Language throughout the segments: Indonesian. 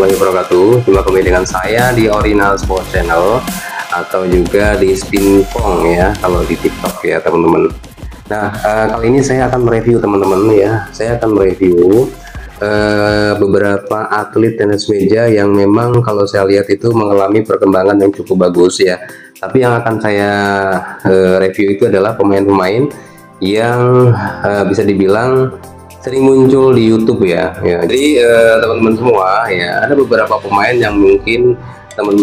warahmatullahi wabarakatuh. Jumpa kembali dengan saya di Original Sport Channel atau juga di Spinpong ya, kalau di TikTok ya teman-teman. Nah, kali ini saya akan mereview teman-teman ya. Saya akan mereview beberapa atlet tenis meja yang memang kalau saya lihat itu mengalami perkembangan yang cukup bagus ya. Tapi yang akan saya review itu adalah pemain-pemain yang bisa dibilang sering muncul di YouTube ya. Jadi teman-teman semua ya, ada beberapa pemain yang mungkin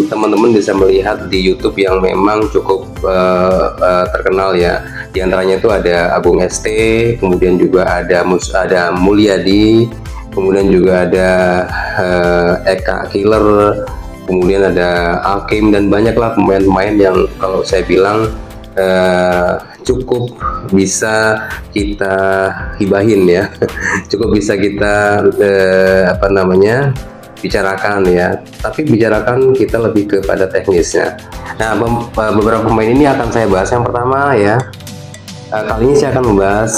teman-teman bisa melihat di YouTube yang memang cukup terkenal ya. Di antaranya itu ada Agung ST, kemudian juga ada Mulyadi, kemudian juga ada Eka Killer, kemudian ada Hakim, dan banyaklah pemain-pemain yang kalau saya bilang cukup bisa kita hibahin ya, cukup bisa kita bicarakan ya. Tapi bicarakan kita lebih kepada teknisnya. Nah, beberapa pemain ini akan saya bahas. Yang pertama ya, kali ini saya akan membahas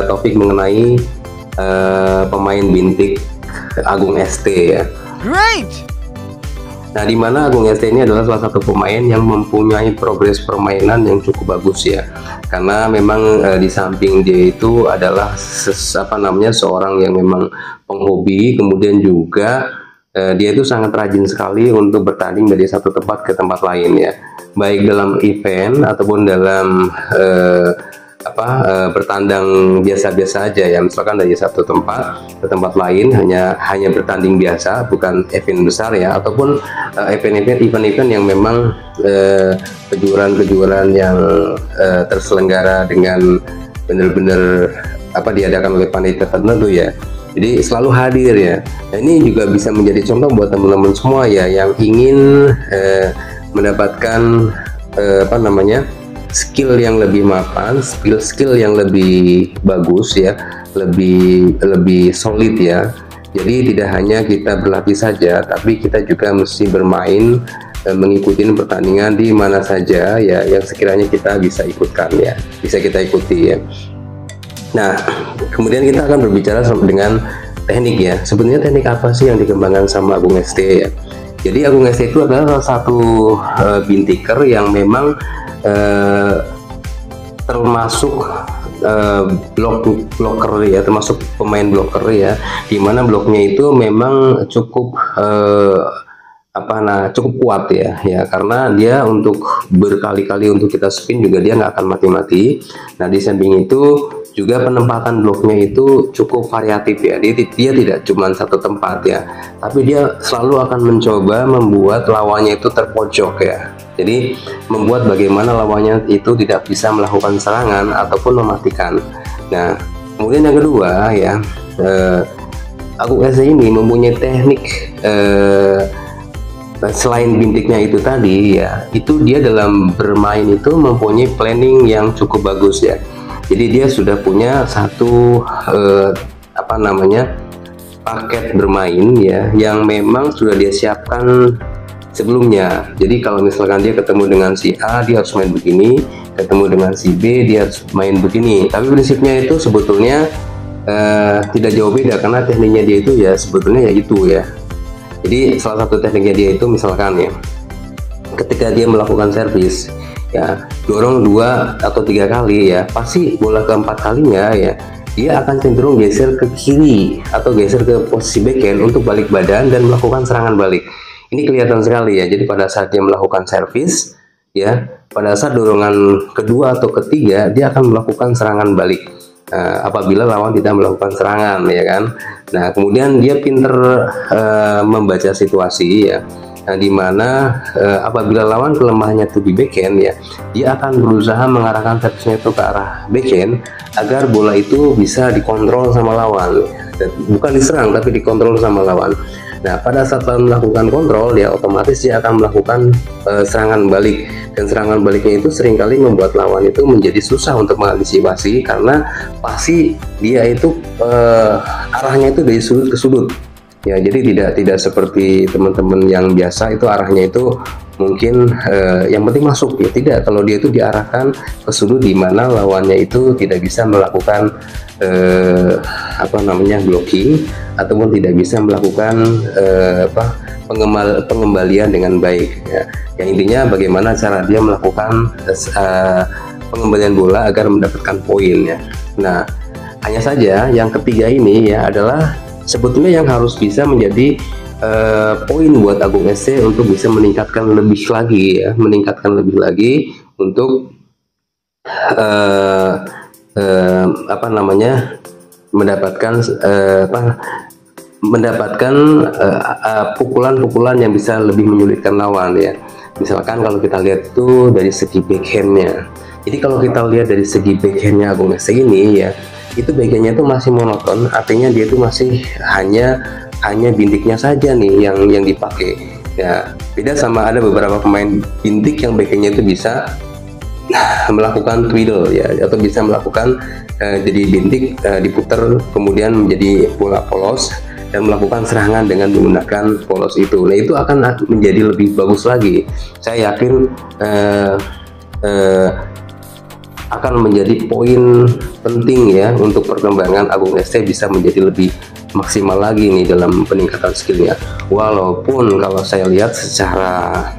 topik mengenai pemain bintik Agung ST ya. Great. Nah, di mana Agung ST ini adalah salah satu pemain yang mempunyai progres permainan yang cukup bagus ya. Karena memang di samping dia itu adalah seorang yang memang penghobi, kemudian juga dia itu sangat rajin sekali untuk bertanding dari satu tempat ke tempat lain ya. Baik dalam event ataupun dalam bertandang biasa-biasa aja ya, misalkan dari satu tempat ke tempat lain hanya bertanding biasa, bukan event besar ya, ataupun event-event yang memang kejuaraan-kejuaraan yang terselenggara dengan benar-benar diadakan oleh panitia tertentu ya. Jadi selalu hadir ya. Nah, ini juga bisa menjadi contoh buat teman-teman semua ya yang ingin mendapatkan skill yang lebih mapan, skill yang lebih bagus ya, lebih solid ya. Jadi tidak hanya kita berlatih saja, tapi kita juga mesti bermain, mengikuti pertandingan di mana saja ya yang sekiranya kita bisa ikutkan ya, bisa kita ikuti ya. Nah, kemudian kita akan berbicara dengan teknik ya. Sebenarnya teknik apa sih yang dikembangkan sama Agung ST ya? Jadi Agung ST itu adalah salah satu bintiker yang memang termasuk blocker ya, termasuk pemain blocker ya, dimana bloknya itu memang cukup cukup kuat ya, karena dia untuk berkali-kali untuk kita spin juga dia nggak akan mati-mati. Nah, di samping itu juga penempatan bloknya itu cukup variatif ya, dia tidak cuma satu tempat ya, tapi dia selalu akan mencoba membuat lawannya itu terpojok ya. Jadi membuat bagaimana lawannya itu tidak bisa melakukan serangan ataupun mematikan. Nah, kemudian yang kedua ya, Agung ST ini mempunyai teknik selain bintiknya itu tadi ya, itu dia dalam bermain itu mempunyai planning yang cukup bagus ya. Jadi dia sudah punya satu paket bermain ya yang memang sudah dia siapkan sebelumnya. Jadi kalau misalkan dia ketemu dengan si A, dia harus main begini, ketemu dengan si B, dia harus main begini. Tapi prinsipnya itu sebetulnya tidak jauh beda, karena tekniknya dia itu ya sebetulnya ya itu ya. Jadi salah satu tekniknya dia itu misalkan ya, ketika dia melakukan servis ya, dorong 2 atau 3 kali ya, pasti bola keempat kalinya ya dia akan cenderung geser ke kiri atau geser ke posisi backhand untuk balik badan dan melakukan serangan balik. Ini kelihatan sekali ya. Jadi pada saat dia melakukan servis ya, pada saat dorongan kedua atau ketiga dia akan melakukan serangan balik apabila lawan tidak melakukan serangan ya kan. Nah, kemudian dia pinter membaca situasi ya. Nah, dimana apabila lawan kelemahannya itu di backhand ya, dia akan berusaha mengarahkan servisnya itu ke arah backhand agar bola itu bisa dikontrol sama lawan, bukan diserang tapi dikontrol sama lawan. Nah, pada saat melakukan kontrol ya, otomatis dia akan melakukan serangan balik, dan serangan baliknya itu seringkali membuat lawan itu menjadi susah untuk mengantisipasi, karena pasti dia itu arahnya itu dari sudut ke sudut ya. Jadi tidak seperti teman-teman yang biasa itu arahnya itu mungkin yang penting masuk ya, tidak. Kalau dia itu diarahkan ke sudut di mana lawannya itu tidak bisa melakukan blocking ataupun tidak bisa melakukan pengembalian dengan baik ya. Yang intinya bagaimana cara dia melakukan pengembalian bola agar mendapatkan poin ya. Nah, hanya saja yang ketiga ini ya adalah sebetulnya yang harus bisa menjadi poin buat Agung SC untuk bisa meningkatkan lebih lagi ya, untuk mendapatkan pukulan-pukulan yang bisa lebih menyulitkan lawan ya. Misalkan kalau kita lihat itu dari segi backhandnya. Jadi kalau kita lihat dari segi backhandnya Agung SC ini ya, itu backhandnya itu masih monoton, artinya dia itu masih hanya bindiknya saja nih yang dipakai ya. Beda sama ada beberapa pemain bintik yang backhandnya itu bisa melakukan twiddle ya, atau bisa melakukan jadi bintik diputar kemudian menjadi bola polos dan melakukan serangan dengan menggunakan polos itu. Nah, itu akan menjadi lebih bagus lagi. Saya yakin akan menjadi poin penting ya untuk perkembangan Agung SC bisa menjadi lebih maksimal lagi nih dalam peningkatan skillnya. Walaupun kalau saya lihat secara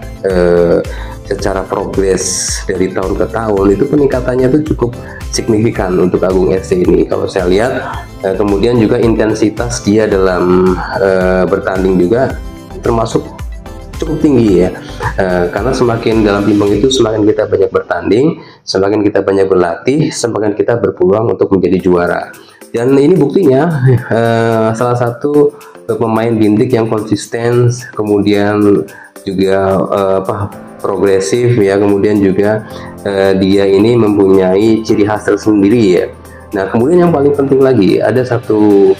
progres dari tahun ke tahun itu peningkatannya itu cukup signifikan untuk Agung SC ini. Kalau saya lihat kemudian juga intensitas dia dalam bertanding juga termasuk cukup tinggi ya, karena semakin dalam timbang itu semakin kita banyak bertanding, semakin kita banyak berlatih, semakin kita berpeluang untuk menjadi juara. Dan ini buktinya salah satu pemain bintik yang konsisten, kemudian juga progresif ya, kemudian juga dia ini mempunyai ciri khas tersendiri ya. Nah, kemudian yang paling penting lagi ada satu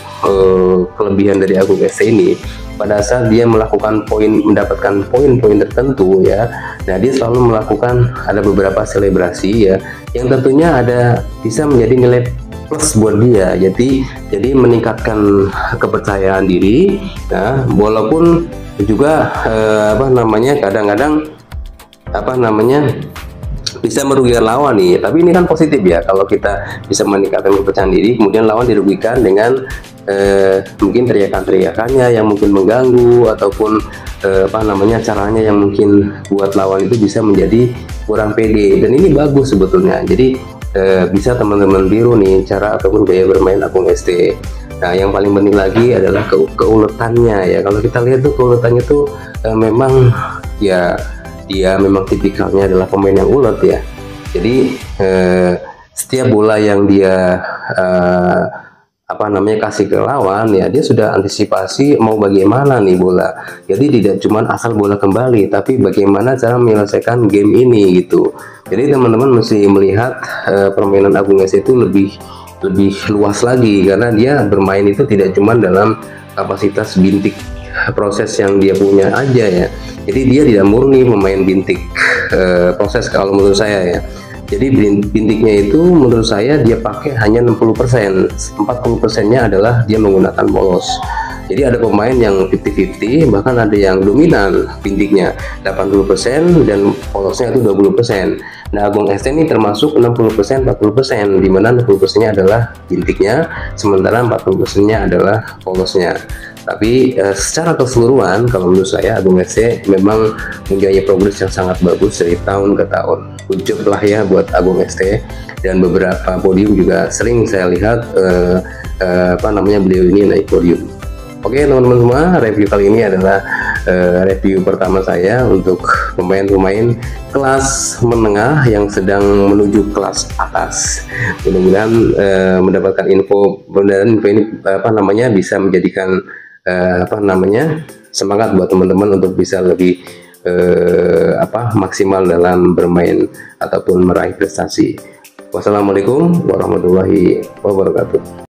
kelebihan dari Agung SC ini. Pada saat dia mendapatkan poin-poin tertentu ya, nah dia selalu melakukan ada beberapa selebrasi ya, yang tentunya bisa menjadi nilai plus buat dia. Jadi meningkatkan kepercayaan diri. Nah, walaupun juga kadang-kadang bisa merugikan lawan nih, tapi ini kan positif ya kalau kita bisa meningkatkan kepercayaan diri, kemudian lawan dirugikan dengan mungkin teriakan-teriakannya yang mungkin mengganggu, ataupun caranya yang mungkin buat lawan itu bisa menjadi kurang pede. Dan ini bagus sebetulnya. Jadi bisa teman-teman tiru nih cara ataupun gaya bermain Agung SC. Nah, yang paling penting lagi adalah keuletannya ya. Kalau kita lihat tuh keuletannya tuh memang ya, dia memang tipikalnya adalah pemain yang ulet ya. Jadi setiap bola yang dia kasih ke lawan ya, dia sudah antisipasi mau bagaimana nih bola. Jadi tidak cuma asal bola kembali, tapi bagaimana cara menyelesaikan game ini gitu. Jadi teman-teman mesti melihat permainan Agung SC itu lebih luas lagi, karena dia bermain itu tidak cuma dalam kapasitas bintik proses yang dia punya aja ya. Jadi dia tidak murni pemain bintik proses kalau menurut saya ya. Jadi bintiknya itu menurut saya dia pakai hanya 60%, 40%-nya adalah dia menggunakan polos. Jadi ada pemain yang 50-50, bahkan ada yang dominan bintiknya 80% dan polosnya itu 20%. Nah, Agung SC ini termasuk 60%, 40%, di mana 60%-nya adalah bintiknya, sementara 40%-nya adalah polosnya. Tapi secara keseluruhan kalau menurut saya Agung SC memang mempunyai progres yang sangat bagus dari tahun ke tahun. Ujuk lah ya buat Agung SC, dan beberapa podium juga sering saya lihat beliau ini naik podium. Oke teman-teman semua, review kali ini adalah review pertama saya untuk pemain-pemain kelas menengah yang sedang menuju kelas atas. Mudah-mudahan mendapatkan info ini bisa menjadikan semangat buat teman-teman untuk bisa lebih maksimal dalam bermain ataupun meraih prestasi. Wassalamualaikum warahmatullahi wabarakatuh.